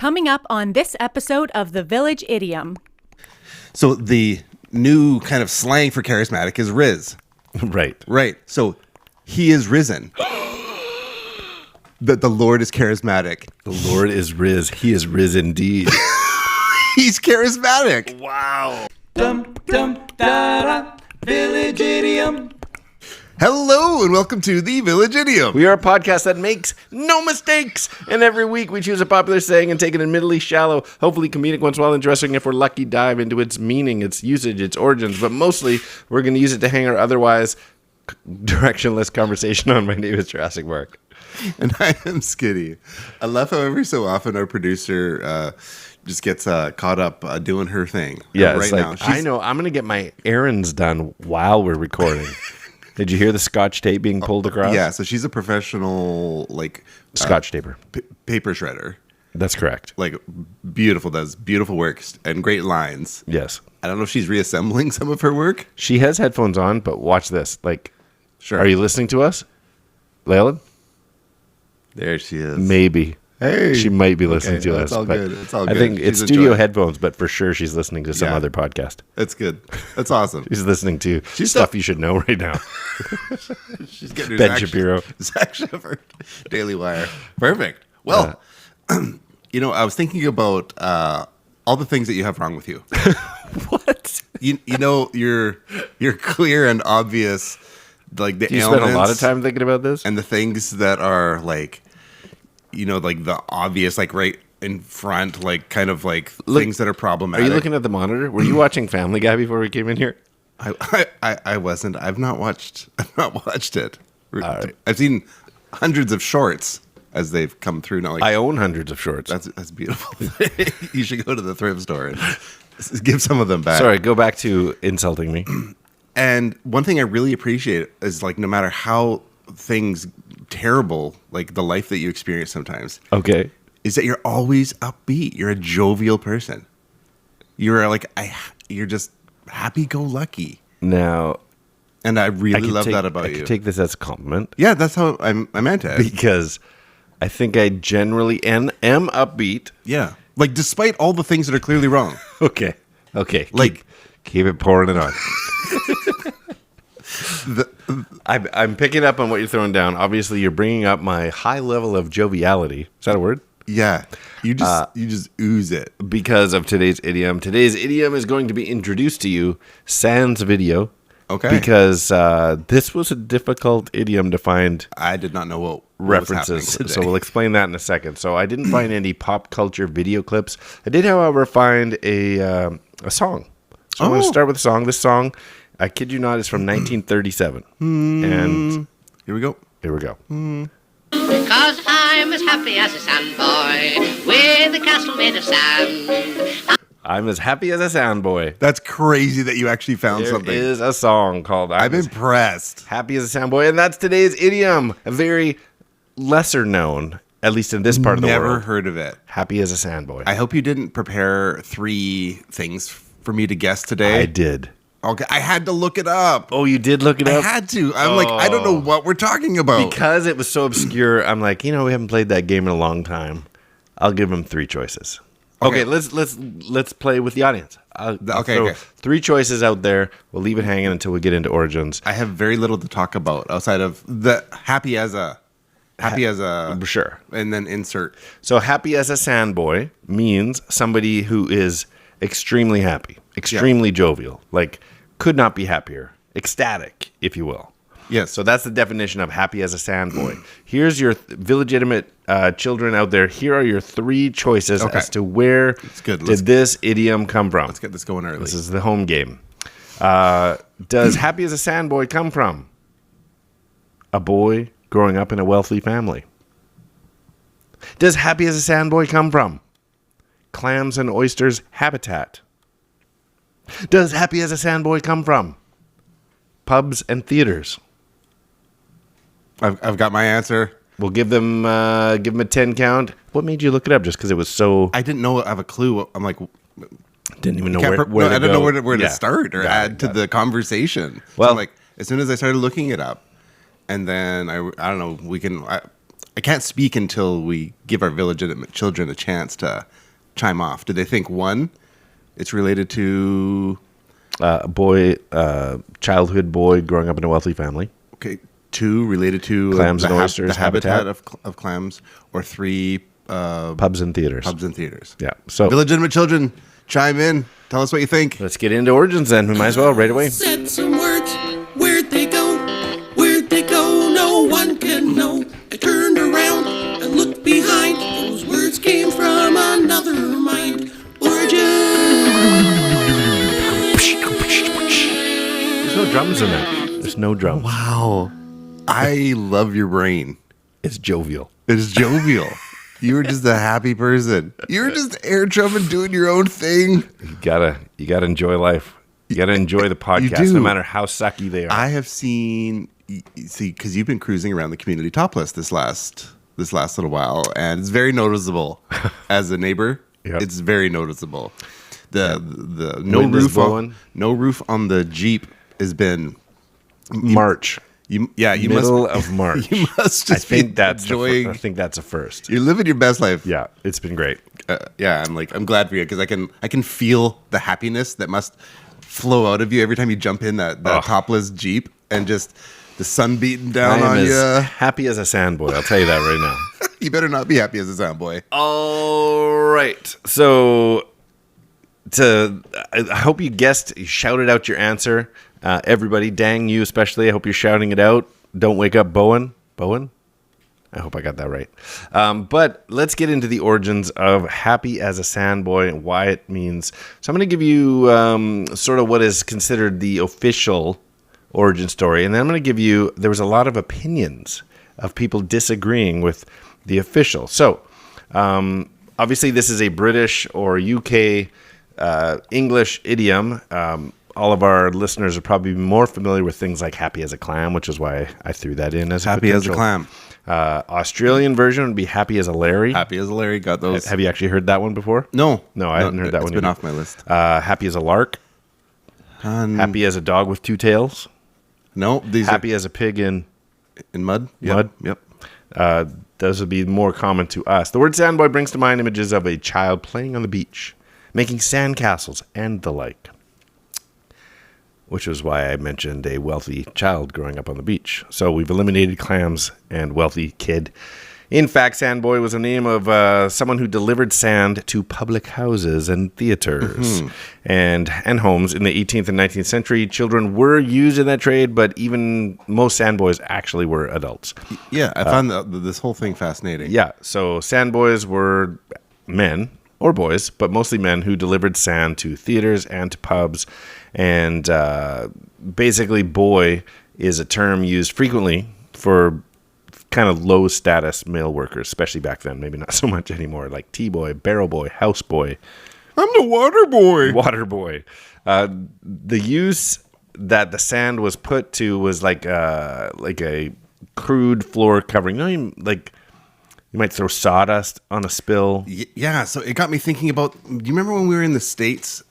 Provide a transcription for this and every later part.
Coming up on this episode of the Village Idiom. So the new kind of slang for charismatic is Riz. Right. So he is risen. That the Lord is charismatic. The Lord is Riz. He is Riz indeed. He's charismatic. Wow. Dum dum da da. Village Idiom. Hello and welcome to the Village Idiom. We are a podcast that makes no mistakes. And every week we choose a popular saying and take an admittedly shallow, hopefully comedic once while interesting, if we're lucky, dive into its meaning, its usage, its origins. But mostly we're going to use it to hang our otherwise directionless conversation on. My name is Jurassic Mark. And I am Skitty. I love how every so often our producer just gets caught up doing her thing. Yeah, right it's like, now. I know, I'm going to get my errands done while we're recording. Did you hear the Scotch tape being pulled across? Yeah, so she's a professional, like... Scotch taper. Paper shredder. That's correct. Like, beautiful, does beautiful work and great lines. Yes. I don't know if she's reassembling some of her work. She has headphones on, but watch this. Like, Sure. Are you listening to us, Layla? There she is. Maybe. Hey. She might be listening to that's us. all but good. It's all I good. think it's She's studio enjoying. headphones, but for sure she's listening to some Yeah. other podcast. That's good. That's awesome. She's listening to She's stuff still- you should know right now. She's getting her Ben Zach- Shapiro. Zach Shepard, Daily Wire. Perfect. Well, you know, I was thinking about all the things that you have wrong with you. What? You know, you're clear and obvious, like the You spent ailments a lot of time thinking about this? and the things that are like, you know, like the obvious, like right in front, like kind of like things that are Are problematic. you looking at the monitor? Were you watching Family Guy before we came in here? I wasn't. I've not watched it. right. I've seen hundreds of shorts as they've come through now. Like, I own hundreds of shorts. that's beautiful. You should go to the thrift store and give some of them back. Sorry, go back to insulting me. And one thing I really appreciate is like no matter how things terrible, like the life that you experience sometimes, Okay. is that you're always upbeat. You're a jovial person. You're like you're just happy-go-lucky. Now, And I really could love take- that about I you. could take this as a compliment. Yeah, that's how I meant it. Because I think I generally am upbeat. Yeah. Like, despite all the things that are clearly wrong. Okay. Like- keep it pouring it on. I'm picking up on what you're throwing down. Obviously, you're bringing up my high level of joviality. Is that a word? Yeah. You just ooze it. Because of today's idiom. Today's idiom is going to be introduced to you sans video. Okay. Because this was a difficult idiom to find I did not know what references. was happening So today. we'll explain that in a second. So I didn't find any pop culture video clips. I did, however, find a song. So I'm going to start with a song. This song, I kid you not, is from 1937. And Here we go. here we go. Cause I'm as happy as a sandboy with a castle made of sand. I'm as happy as a Sandboy. That's crazy that you actually found There something. is a song called I'm impressed. Happy as a Sandboy, and that's today's idiom. A very lesser known, at least in this part of the Never world. heard of it. Happy as a Sandboy. I hope you didn't prepare 3 things for me to guess today. I did. Okay, I had to look it up. Oh, you did look it I up? had to. I'm like, I don't know what we're talking about. Because it was so obscure, I'm like, we haven't played that game in a long time. I'll give him 3 choices. Okay, let's play with the audience. I'll Okay, throw okay. 3 choices out there. We'll leave it hanging until we get into origins. I have very little to talk about outside of the happy as a, Sure. and then insert. So happy as a Sandboy means somebody who is extremely happy, extremely jovial, like could not be happier, ecstatic, if you will. Yes. So that's the definition of happy as a Sandboy. Here's your legitimate children out there. Here are your 3 choices Okay. as to where good. did this idiom come from. Let's get this going early. This is the home game. Does happy as a Sandboy come from a boy growing up in a wealthy family? Does happy as a Sandboy come from clams and oysters habitat? Does happy as a Sandboy come from pubs and theaters? I've got my answer. We'll give them a 10 count. What made you look it up? Just because it was so... I didn't know. I have a clue. I'm like, Didn't even know can't where to I don't go. know where to Yeah. start or Got add it, to got the conversation. So Well- I'm like, as soon as I started looking it up, and then I don't know, I I can't speak until we give our village children a chance to chime off. Do they think one, it's related to childhood boy growing up in a wealthy family? Okay, 2, related to clams and oysters, the habitat of clams, or 3, pubs and theaters. Pubs and theaters. Yeah. So Village children, chime in. Tell us what you think. let's get into origins then. We might as well right away. Said some words, where'd they go? Where'd they go? No one can know. I turned around and looked behind. Those words came from another mind. There's no drums in it. There's no drums. Wow. I love your brain. It's jovial. It's jovial. You were just a happy person. You were just air drumming, doing your own thing. You gotta enjoy life. You gotta enjoy the podcast, no matter how sucky they are. I have seen, because you've been cruising around the community top list this last little while, and it's very noticeable as a neighbor. Yep. It's very noticeable. The Wind is blowing. no roof on the Jeep has been March. You Middle must of March. You must just I think be that's enjoying. I think that's a first. You're living your best life. Yeah, it's been great. I'm glad for you because I can feel the happiness that must flow out of you every time you jump in that topless Jeep and just the sun beating down on you. Happy as a sandboy. I'll tell you that right now. You better not be happy as a Soundboy. All right. So I hope you guessed, you shouted out your answer. Everybody, dang you especially. I hope you're shouting it out. Don't wake up, Bowen. Bowen? I hope I got that right. But let's get into the origins of Happy as a Sandboy and why it means. So I'm going to give you sort of what is considered the official origin story. And then I'm going to give you, there was a lot of opinions of people disagreeing with the official. So obviously this is a British or UK English idiom. All of our listeners are probably more familiar with things like happy as a clam, which is why I threw that in as Happy as a clam. Australian version would be happy as a Larry. Happy as a Larry. Got those. Have you actually heard that one before? No, I hadn't heard that one. It's been off my list. Happy as a lark. Happy as a dog with 2 tails. No, these happy as a pig in mud. Mud. Yep. Those would be more common to us. The word sandboy brings to mind images of a child playing on the beach, making sandcastles and the like. Which was why I mentioned a wealthy child growing up on the beach. So we've eliminated clams and wealthy kid. In fact, Sandboy was a name of someone who delivered sand to public houses and theaters and homes in the 18th and 19th century. Children were used in that trade, but even most Sandboys actually were adults. Yeah, I found this whole thing fascinating. Yeah, so Sandboys were men or boys, but mostly men who delivered sand to theaters and to pubs. And basically, boy is a term used frequently for kind of low status male workers, especially back then. Maybe not so much anymore, like T-boy, barrel boy, house boy. I'm the water boy. Water boy. The use that the sand was put to was like a crude floor covering. You might throw sawdust on a spill. Yeah, so it got me thinking about. Do you remember when we were in the States?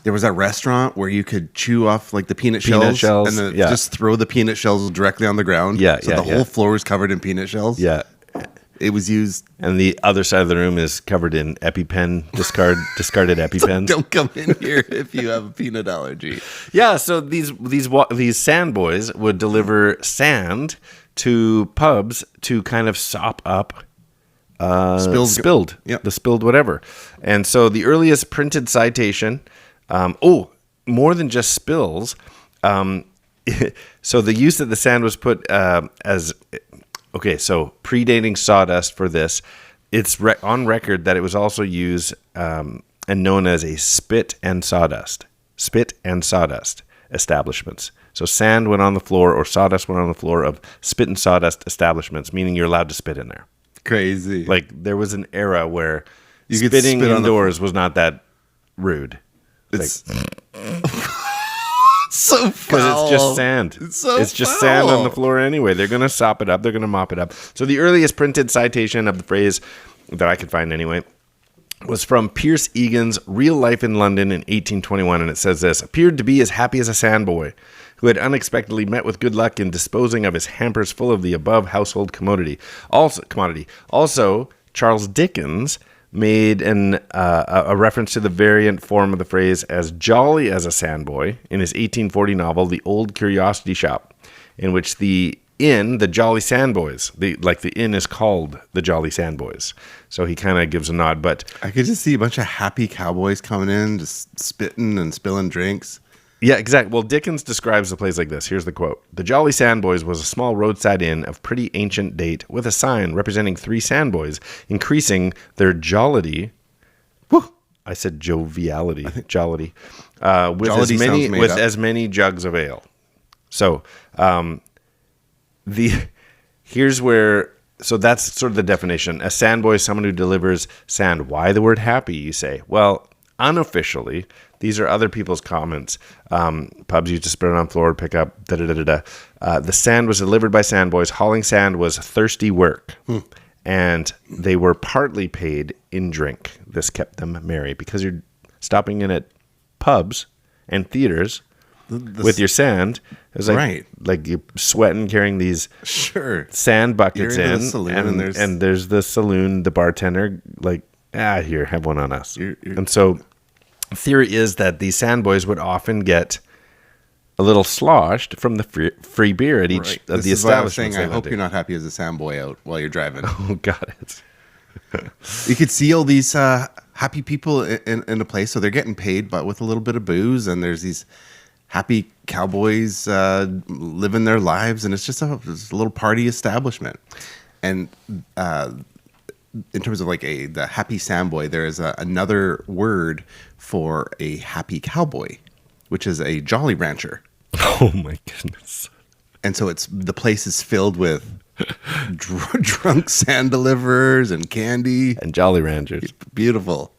There was that restaurant where you could chew off like the peanut shells and then just throw the peanut shells directly on the ground. Yeah, so the whole floor was covered in peanut shells. Yeah. It was used. And the other side of the room is covered in EpiPen, discarded EpiPens. Don't come in here if you have a peanut allergy. Yeah, so these sandboys would deliver sand to pubs to kind of sop up spilled whatever. And so the earliest printed citation, more than just spills. So the use that the sand was put so predating sawdust for this, it's on record that it was also used and known as a spit and sawdust establishments. So sand went on the floor or sawdust went on the floor of spit and sawdust establishments, meaning you're allowed to spit in there. Crazy. Like there was an era where spitting indoors was not that rude. It's so foul. Because it's just sand. It's just sand on the floor anyway. They're going to sop it up. They're going to mop it up. So the earliest printed citation of the phrase that I could find anyway was from Pierce Egan's Real Life in London in 1821, and it says this: appeared to be as happy as a sandboy, who had unexpectedly met with good luck in disposing of his hampers full of the above household commodity. Also, Charles Dickens made a reference to the variant form of the phrase as jolly as a sandboy in his 1840 novel, The Old Curiosity Shop, in which the inn, the Jolly Sandboys, the inn is called the Jolly Sandboys. So he kind of gives a nod, but I could just see a bunch of happy cowboys coming in, just spitting and spilling drinks. Yeah, exactly. Well, Dickens describes the place like this. Here's the quote. The Jolly Sandboys was a small roadside inn of pretty ancient date with a sign representing 3 sandboys, increasing their jollity. Whew, I said joviality. Jollity. With as many jugs of ale. So, So that's sort of the definition. A sandboy is someone who delivers sand. Why the word happy, you say? Well, unofficially, these are other people's comments. Pubs used to spread it on floor, pick up, da-da-da-da-da. The sand was delivered by sandboys. Hauling sand was thirsty work. And they were partly paid in drink. This kept them merry because you're stopping in at pubs and theaters with your sand. It was like you're sweating, carrying these sand buckets in, the saloon, and there's the saloon, the bartender, like, here, have one on us. And so theory is that these sandboys would often get a little sloshed from the free beer at each of the establishments. I hope you're not happy as a sandboy out while you're driving. Oh, got it. You could see all these happy people in a place, so they're getting paid, but with a little bit of booze, and there's these happy cowboys living their lives, and it's just a little party establishment. And in terms of like the happy sandboy, there is another word for a happy cowboy, which is a jolly rancher. Oh my goodness! And so the place is filled with drunk sand deliverers and candy and jolly ranchers. Beautiful.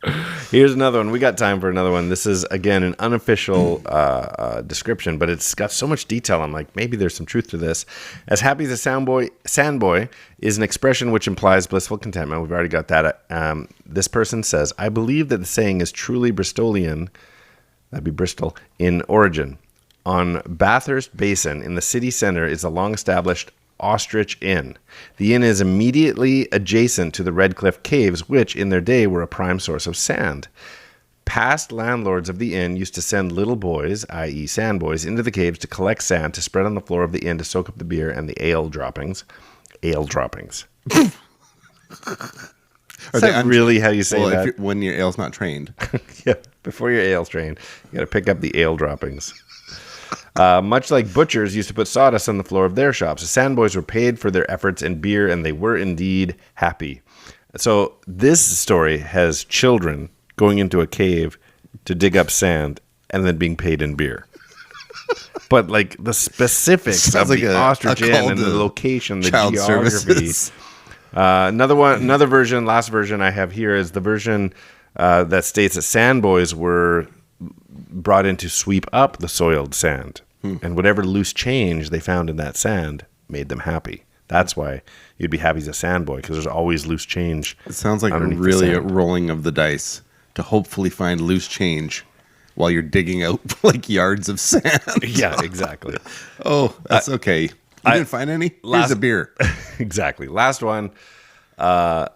Here's another one. We got time for another one. This is again an unofficial description, but it's got so much detail. I'm like, maybe there's some truth to this. As happy as a sandboy is an expression which implies blissful contentment. We've already got that. This person says, I believe that the saying is truly Bristolian. That'd be Bristol in origin. On Bathurst Basin in the city center is a long-established Ostrich Inn. The inn is immediately adjacent to the Red Cliff Caves, which in their day were a prime source of sand. Past landlords of the inn used to send little boys, i.e. sandboys, into the caves to collect sand to spread on the floor of the inn to soak up the beer and the ale droppings. Ale droppings. Is that really how you say that? When your ale's not trained. Yeah, before your ale's trained, you got to pick up the ale droppings. Much like butchers used to put sawdust on the floor of their shops, the sandboys were paid for their efforts in beer, and they were indeed happy. So this story has children going into a cave to dig up sand and then being paid in beer. But like the specifics of the ostrich inn and the location, the geography. Another version, last version I have here is the version that states that sandboys were brought in to sweep up the soiled sand. And whatever loose change they found in that sand made them happy. That's why you'd be happy as a sandboy, because there's always loose change. It sounds like really a rolling of the dice to hopefully find loose change while you're digging out like yards of sand. Yeah, exactly. Oh, that's okay. You didn't find any? Here's a beer. Exactly. Last one. And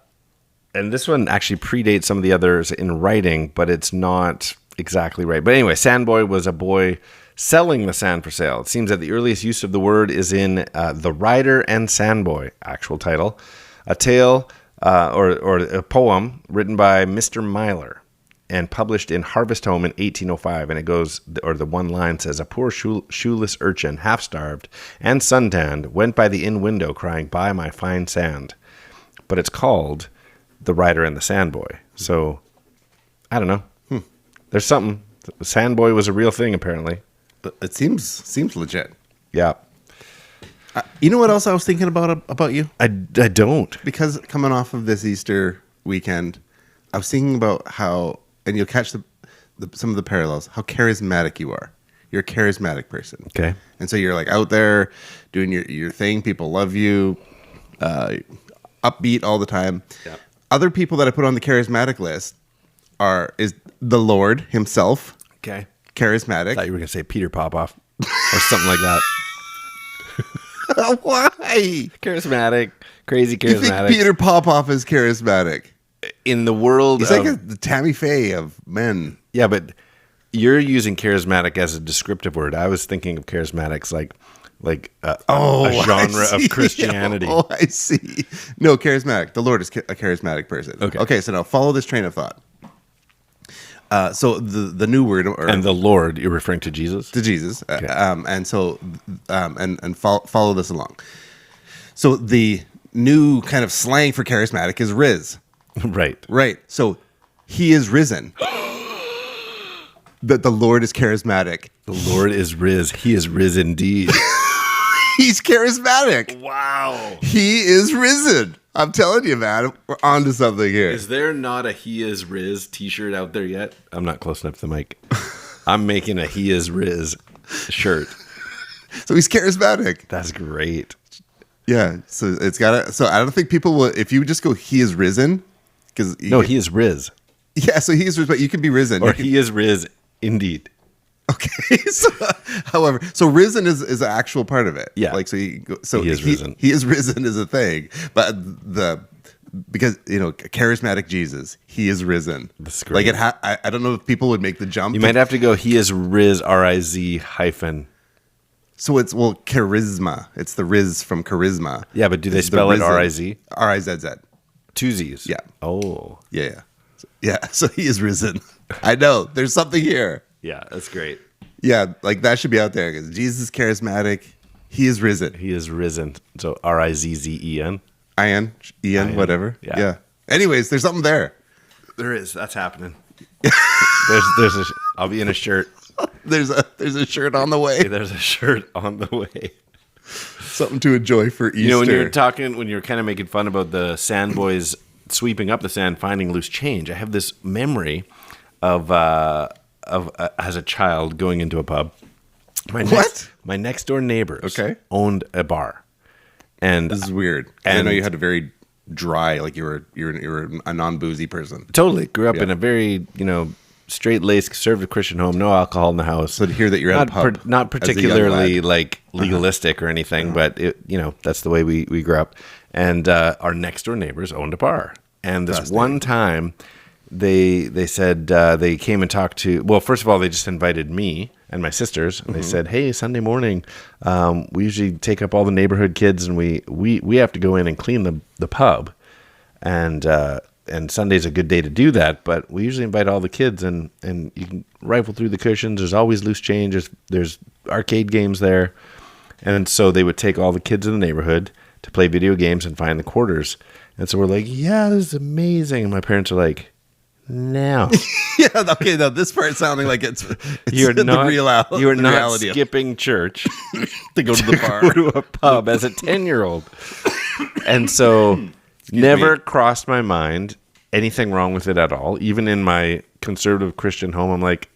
this one actually predates some of the others in writing, but it's not exactly right. But anyway, sandboy was a boy selling the sand for sale. It seems that the earliest use of the word is in The Rider and Sandboy, actual title, a tale or a poem written by Mr. Myler and published in Harvest Home in 1805. And it goes, or the one line says, a poor shoeless urchin, half-starved and suntanned, went by the inn window crying, buy my fine sand. But it's called The Rider and the Sandboy. So, I don't know. There's something. Sandboy was a real thing, apparently. It seems legit. Yeah. You know what else I was thinking about you? I don't. Because coming off of this Easter weekend, I was thinking about how, and you'll catch some of the parallels, how charismatic you are. You're a charismatic person. Okay. And so you're like out there doing your thing. People love you. Upbeat all the time. Yeah. Other people that I put on the charismatic list, is the Lord himself, Okay. charismatic. I thought you were going to say Peter Popoff or something like that. Why? Charismatic, crazy You think charismatic. Peter Popoff is charismatic? In the world He's of... like the Tammy Faye of men. Yeah, but you're using charismatic as a descriptive word. I was thinking of charismatics like a genre I see. of Christianity. Oh, I see. No, charismatic. The Lord is a charismatic person. Okay, so now follow this train of thought. So the new word, And the Lord, you're referring to Jesus? to Jesus, and so follow this along. So the new kind of slang for charismatic is riz. Right. Right. So he is risen. That the Lord is charismatic. The Lord is riz. He is riz indeed. He's charismatic. Wow. He is risen. I'm telling you, man. We're onto something here. Is there not a He is Riz t-shirt out there yet? I'm not close enough to the mic. I'm making a He is Riz shirt. So he's charismatic. That's great. Yeah. So it's got to. So I don't think people will. If you just go, he is risen. Because No, He is Riz. Yeah. So he is risen, but you can be risen. Or He is Riz indeed. Okay. So, however, so risen is an actual part of it. Yeah. Like so. He is risen. He is risen is a thing, but because charismatic Jesus, he is risen. That's great. Like I don't know if people would make the jump. You might have to go He is Riz, R-I-Z hyphen. So it's charisma. It's the riz from charisma. Yeah, but do they It's the spell it risen. R-I-Z? R-I-Z-Z. Two Z's. Yeah. Oh. Yeah. Yeah. So he is risen. I know. There's something here. Yeah, that's great. Yeah, like that should be out there because Jesus is charismatic. He is risen. He is risen. So R-I-Z-Z-E-N. Ian, whatever. Yeah. Yeah. Anyways, there's something there. There is. That's happening. I'll be in a shirt. There's a shirt on the way. There's a shirt on the way. Something to enjoy for Easter. You know, when you were kind of making fun about the Sandboys sweeping up the sand, finding loose change, I have this memory of as a child going into a pub. My next door neighbors owned a bar, and This is weird. And I know you had a very dry, like you were a non-boozy person. totally grew up in a very straight-laced conservative Christian home, no alcohol in the house. So to hear that you're at a pub, not as a young particularly lad. like legalistic or anything, but that's the way we grew up. And our next door neighbors owned a bar, and this one time they said they came and talked to. Well, first of all, they just invited me and my sisters, and they said, "Hey, Sunday morning, we usually take up all the neighborhood kids, and we have to go in and clean the pub, and Sunday's a good day to do that. But we usually invite all the kids, and you can rifle through the cushions. There's always loose change. There's arcade games there, and so they would take all the kids in the neighborhood to play video games and find the quarters. And so we're like, yeah, this is amazing. And my parents are like, no. Yeah, okay. Now this part sounding like it's You're not reality skipping church to go to the bar. go to a pub as a 10-year-old. And so never crossed my mind anything wrong with it at all. Even in my conservative Christian home, I'm like,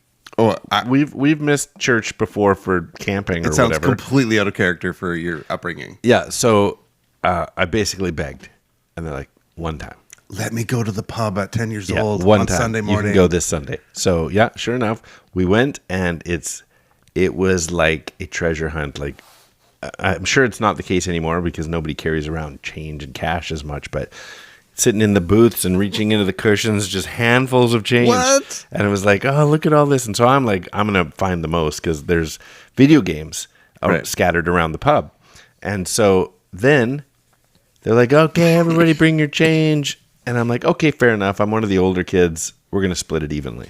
we've missed church before for camping or It sounds whatever. completely out of character for your upbringing. Yeah, so I basically begged. And they're like, one time. Let me go to the pub at 10 years Yeah, old one on time. Sunday morning. You can go this Sunday. So yeah, sure enough, we went, and it was like a treasure hunt. Like I'm sure it's not the case anymore because nobody carries around change and cash as much, but sitting in the booths and reaching into the cushions, just handfuls of change. What? And it was like, oh, look at all this. And so I'm like, I'm gonna find the most because there's video games scattered around the pub. And so then they're like, okay, everybody bring your change. And I'm like, okay, fair enough. I'm one of the older kids. We're going to split it evenly.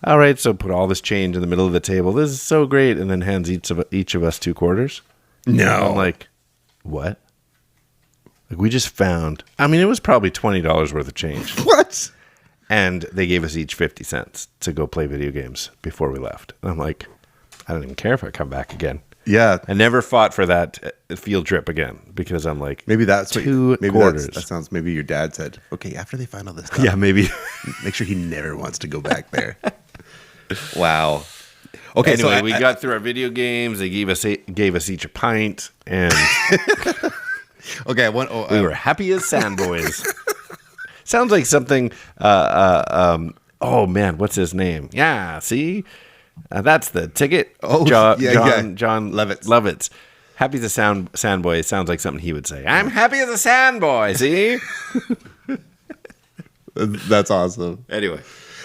All right, so put all this change in the middle of the table. This is so great. And then hands each of us 2 quarters. No. And I'm like, what? Like we just found, I mean, it was probably $20 worth of change. What? And they gave us each 50 cents to go play video games before we left. And I'm like, I don't even care if I come back again. Yeah. I never fought for that field trip again because I'm like, Maybe that's two quarters. That sounds. Maybe your dad said, "Okay, after they find all this stuff, Yeah, maybe. make sure he never wants to go back there." Wow. Okay. Anyway, so we got through our video games. They gave us each a pint, and Okay. we were happy as sandboys. Sounds like something. Oh man, what's his name? Yeah, see, that's the ticket. Oh, John Lovitz. Lovitz. Happy as a Sandboy sounds like something he would say. I'm happy as a Sandboy. See. That's awesome. Anyway.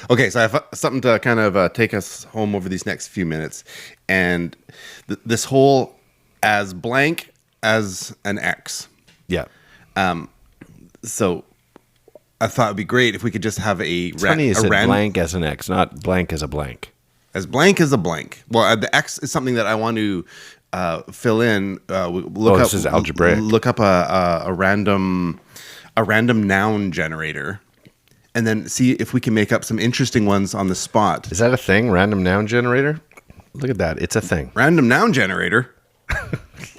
Okay, so I have something to kind of take us home over these next few minutes. And this whole as blank as an X. Yeah. So I thought it'd be great if we could just have It's funny you said blank as an X, not blank as a blank. As blank as a blank. Well, the X is something that I want to fill in. This is algebraic. Look up a random noun generator. And then see if we can make up some interesting ones on the spot. Is that a thing? Random noun generator? Look at that. It's a thing. Random noun generator?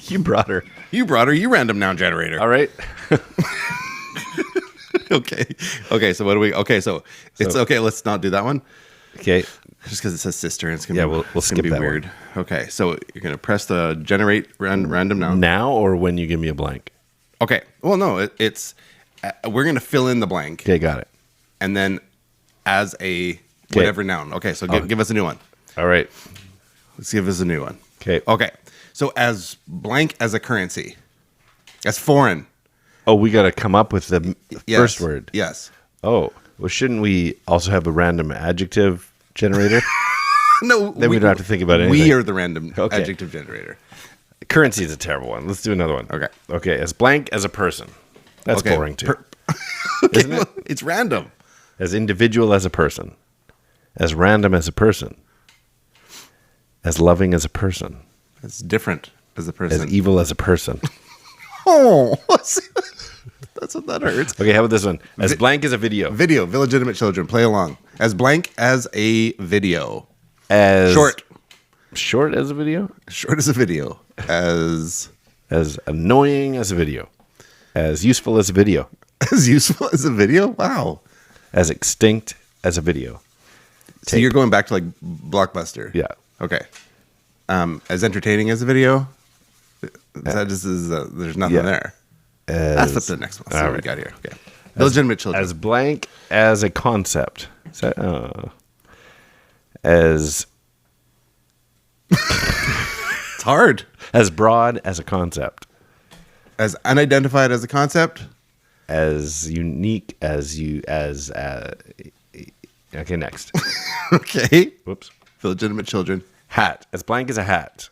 You brought her. You random noun generator. All right. Okay, so what do we... Okay, so it's okay. Let's not do that one. Okay. Just because it says sister and it's going to we'll skip be that weird. one. Okay, so you're going to press the generate random noun. Now or when you give me a blank? Okay. Well, no, it's... we're going to fill in the blank. Okay, got it. And then as a whatever noun. Okay, so give us a new one. All right. Let's give us a new one. Okay. Okay. So as blank as a currency. As foreign. Oh, we got to come up with the first word. Yes. Oh, well, shouldn't we also have a random adjective generator? No. Then we don't have to think about anything. We are the random adjective generator. Currency is a terrible one. Let's do another one. Okay. Okay, as blank as a person. That's boring too. Okay, isn't it? It's random. As individual as a person. As random as a person. As loving as a person. As different as a person. As evil as a person. Oh, that's what that hurts. Okay, how about this one? As blank as a video. Video, illegitimate children, play along. As blank as a video. As short. Short as a video? Short as a video. As annoying as a video. As useful as a video. As useful as a video? Wow. As extinct as a video. So you're going back to like Blockbuster. Yeah. Okay. As entertaining as a video. That just is there's nothing there. That's the next one. So what we got here. Okay. Legitimate children. As blank as a concept. As it's hard. As broad as a concept. As unidentified as a concept. As unique as okay, next. Okay. Whoops. Legitimate children. Hat. As blank as a hat.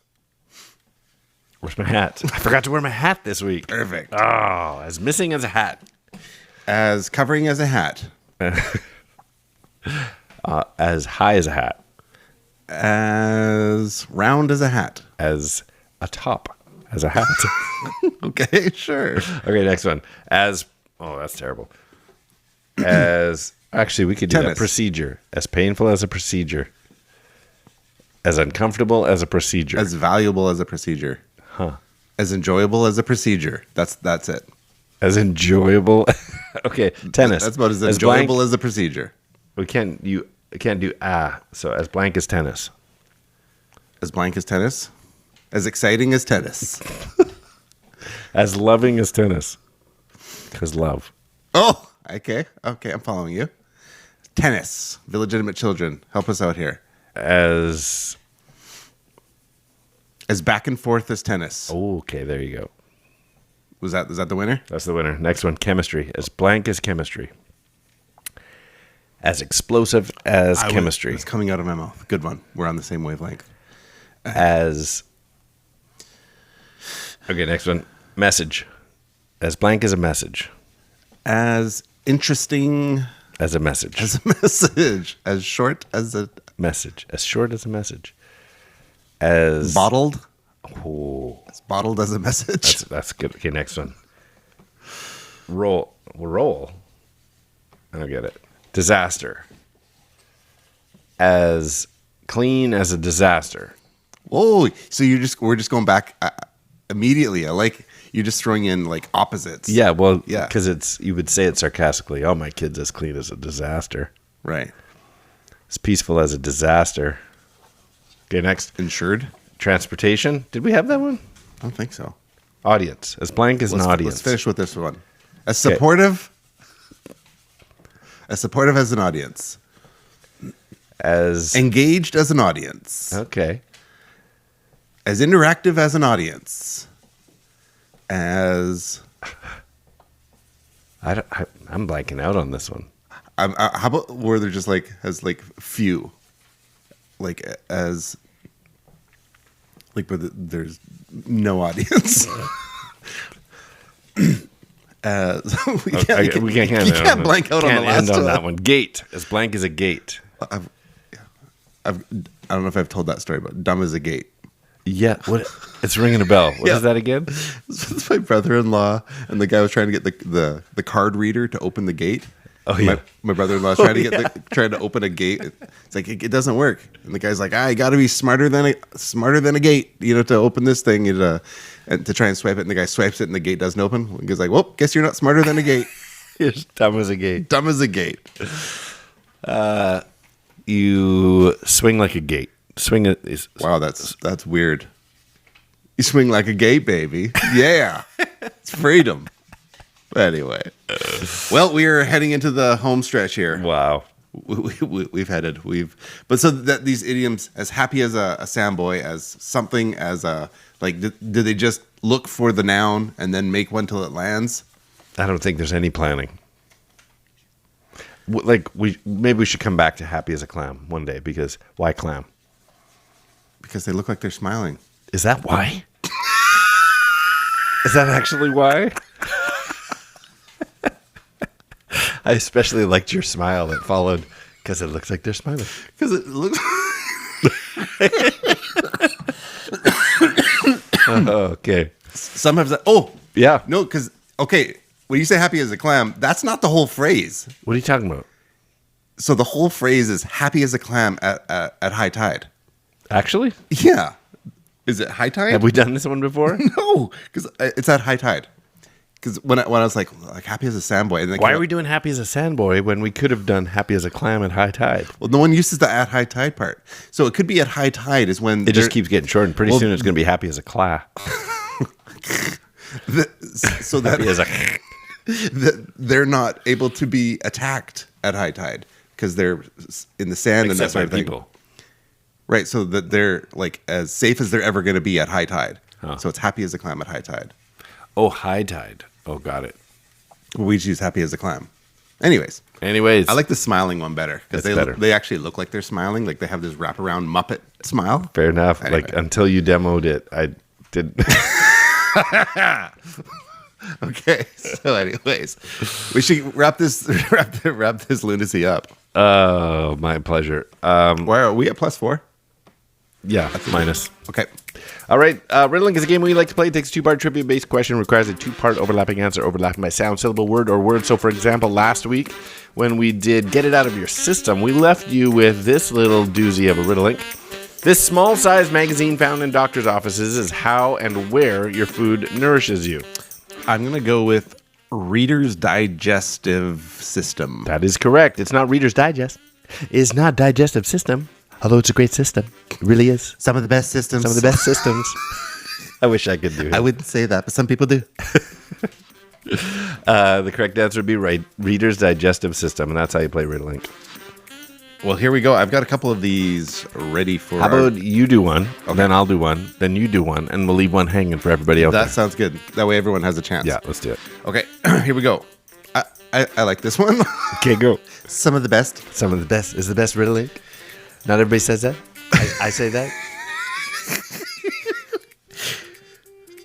Where's my hat? I forgot to wear my hat this week. Perfect. Oh, as missing as a hat. As covering as a hat. As high as a hat. As round as a hat. As a top as a hat. Okay, sure. Okay, next one. As that's terrible. As actually, we could do that. Procedure. As painful as a procedure. As uncomfortable as a procedure. As valuable as a procedure. Huh. As enjoyable as a procedure. That's it. As enjoyable. Okay, tennis. That's about as enjoyable blank, as a procedure. We can't. You can't do So as blank as tennis. As blank as tennis. As exciting as tennis. As loving as tennis. Because love. Oh, okay. Okay, I'm following you. Tennis. Illegitimate children. Help us out here. As back and forth as tennis. Oh, okay, there you go. Was that the winner? That's the winner. Next one, chemistry. As blank as chemistry. As explosive as chemistry. It's coming out of my mouth. Good one. We're on the same wavelength. Okay, next one. Message. As blank as a message. As interesting as a message. As a message. As short as a message. As short as a message. As bottled. Oh. As bottled as a message. That's good. Okay, next one. Roll. I don't get it. Disaster. As clean as a disaster. Oh, so we're just going back immediately. I like you're just throwing in like opposites. Yeah, well, yeah, because you would say it sarcastically. Oh, my kid's as clean as a disaster. Right. As peaceful as a disaster. Okay, next. Insured. Transportation. Did we have that one? I don't think so. Audience. As blank as an audience. Let's finish with this one. As supportive. Okay. As supportive as an audience. As Engaged as an audience. okay. As interactive as an audience. As I'm blanking out on this one. how about where they're just like as like few, like as like where there's no audience. We can't blank out on the last one. That one. Gate. As blank as a gate. I don't know if I've told that story, but dumb as a gate. Yeah. What? It's ringing a bell. What is that again? It's my brother-in-law, and the guy was trying to get the card reader to open the gate. Oh yeah. My brother-in-law trying to open a gate. It's like it doesn't work, and the guy's like, "I got to be smarter than a gate, to open this thing, and to try and swipe it." And the guy swipes it, and the gate doesn't open. And he's like, "Well, guess you're not smarter than a gate." You're dumb as a gate. Dumb as a gate. You swing like a gate. Swing it. Wow, that's weird. You swing like a gate, baby. Yeah, it's freedom. But anyway, well, we are heading into the home stretch here. Wow. But so that these idioms, as happy as a sandboy, as something, as a like, do they just look for the noun and then make one till it lands? I don't think there's any planning. Like maybe we should come back to happy as a clam one day, because why clam? Because they look like they're smiling. Is that why? Is that actually why? I especially liked your smile that followed, because it looks like they're smiling. Because it looks. Okay. Some have that. Oh Yeah. no, because okay, when you say happy as a clam, that's not the whole phrase. What are you talking about? So the whole phrase is happy as a clam at high tide. Actually? Yeah. Is it high tide? Have we done this one before? No, because it's at high tide. Because when I was like happy as a sandboy, and Why are we doing happy as a sandboy when we could have done happy as a clam at high tide? Well, no one uses the at high tide part, so it could be at high tide is when It just keeps getting short, and pretty soon it's going to be happy as a cla. so that Happy as a that they're not able to be attacked at high tide because they're in the sand and that except sort by of thing. people. Right, so that they're like as safe as they're ever going to be at high tide. Huh. So it's happy as a clam at high tide. Oh, high tide. Oh, got it. We just use happy as a clam. Anyways, Anyways, I like the smiling one better because It's better. they actually look like they're smiling. Like they have this wraparound Muppet smile. fair enough. Anyway. Like until you demoed it, I didn't. Okay, so anyways, we should wrap this lunacy up. Oh, my pleasure. Where are we at +4? Yeah, minus. Okay. All right. Riddling is a game we like to play. It takes a two-part trivia-based question, requires a two-part overlapping answer, overlapping by sound, syllable, word, or word. So, for example, last week when we did Get It Out of Your System, we left you with this little doozy of a riddling. This small-sized magazine found in doctor's offices is how and where your food nourishes you. I'm going to go with Reader's Digestive System. That is correct. It's not Reader's Digest. It's not Digestive System, although it's a great system. It really is. Some of the best systems. Some of the best systems. I wish I could do it. I wouldn't say that, but some people do. The correct answer would be Reader's Digestive System, and that's how you play riddling. Well, here we go. I've got a couple of these ready for How about you do one, then I'll do one, then you do one, and we'll leave one hanging for everybody else. That sounds good. That way everyone has a chance. Yeah, let's do it. Okay, here we go. I like this one. Okay, go. Some of the best. Some of the best. Is the best riddling? Not everybody says that. I say that.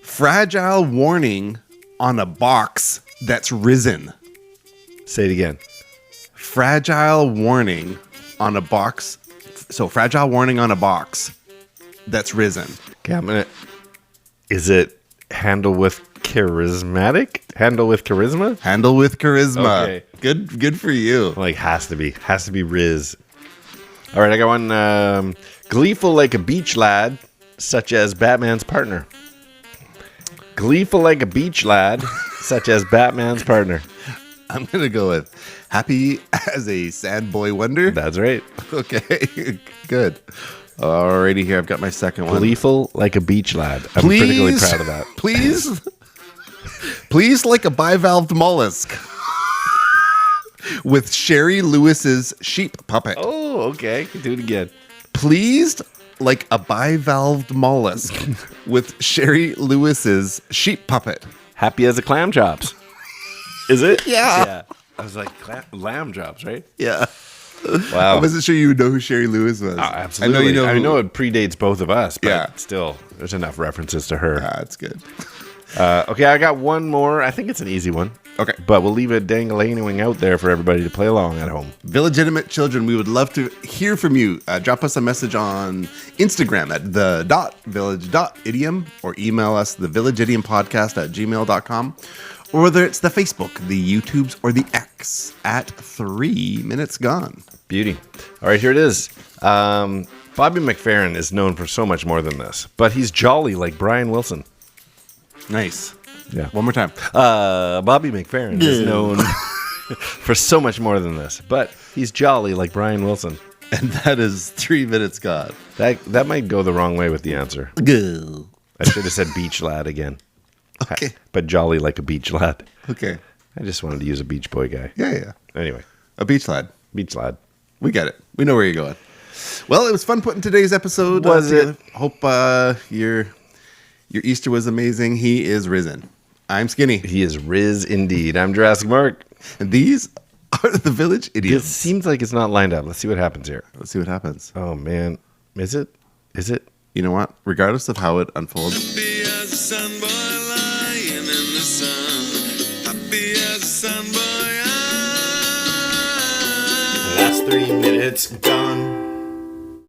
Fragile warning on a box that's risen. Say it again. Fragile warning on a box. So fragile warning on a box that's risen. Okay, I'm gonna. Is it handle with charismatic? Handle with charisma? Handle with charisma. Okay. Good for you. Like has to be Riz. All right, I got one. Gleeful like a beach lad, such as Batman's partner. Gleeful like a beach lad, such as Batman's partner. I'm gonna go with happy as a sandboy wonder. That's right. Okay, good. Alrighty, here I've got my second one. Gleeful like a beach lad. I'm particularly proud of that. Please like a bivalved mollusk. with Sherry Lewis's sheep puppet. Oh, okay. Do it again. Pleased like a bivalved mollusk with Sherry Lewis's sheep puppet. Happy as a clam chops. Is it? Yeah. I was like, lamb chops, right? Yeah. Wow. I wasn't sure you would know who Sherry Lewis was. Absolutely. I know it predates both of us, but Yeah. still, there's enough references to her. That's good. Okay, I got one more. I think it's an easy one. Okay. But we'll leave it dangling out there for everybody to play along at home. Villegitimate children, we would love to hear from you. Drop us a message on Instagram at the.village.idiom or email us thevillageidiompodcast@gmail.com. Or whether it's the Facebook, the YouTubes, or the X at 3 Minutes Gone. Beauty. All right, here it is. Bobby McFerrin is known for so much more than this, but he's jolly like Brian Wilson. Nice. Yeah. One more time. Bobby McFerrin is known for so much more than this, but he's jolly like Brian Wilson. And that is 3 Minutes Gone. That might go the wrong way with the answer. Go. I should have said beach lad again. Okay. But jolly like a beach lad. Okay. I just wanted to use a beach boy guy. Yeah. Anyway, A beach lad. beach lad. We get it. We know where you're going. Well, it was fun putting today's episode Was it? together. Hope your Easter was amazing. He is risen. I'm Skinny. He is Riz indeed. I'm Jurassic Mark. And these are the Village It Idioms. seems like it's not lined up. Let's see what happens here. Let's see what happens. Oh, man. Is it? Is it? You know what? Regardless of how it unfolds, Happy.As.A.Sandboy lying in the sun. Happy.As.A.Sandboy. Last 3 minutes gone.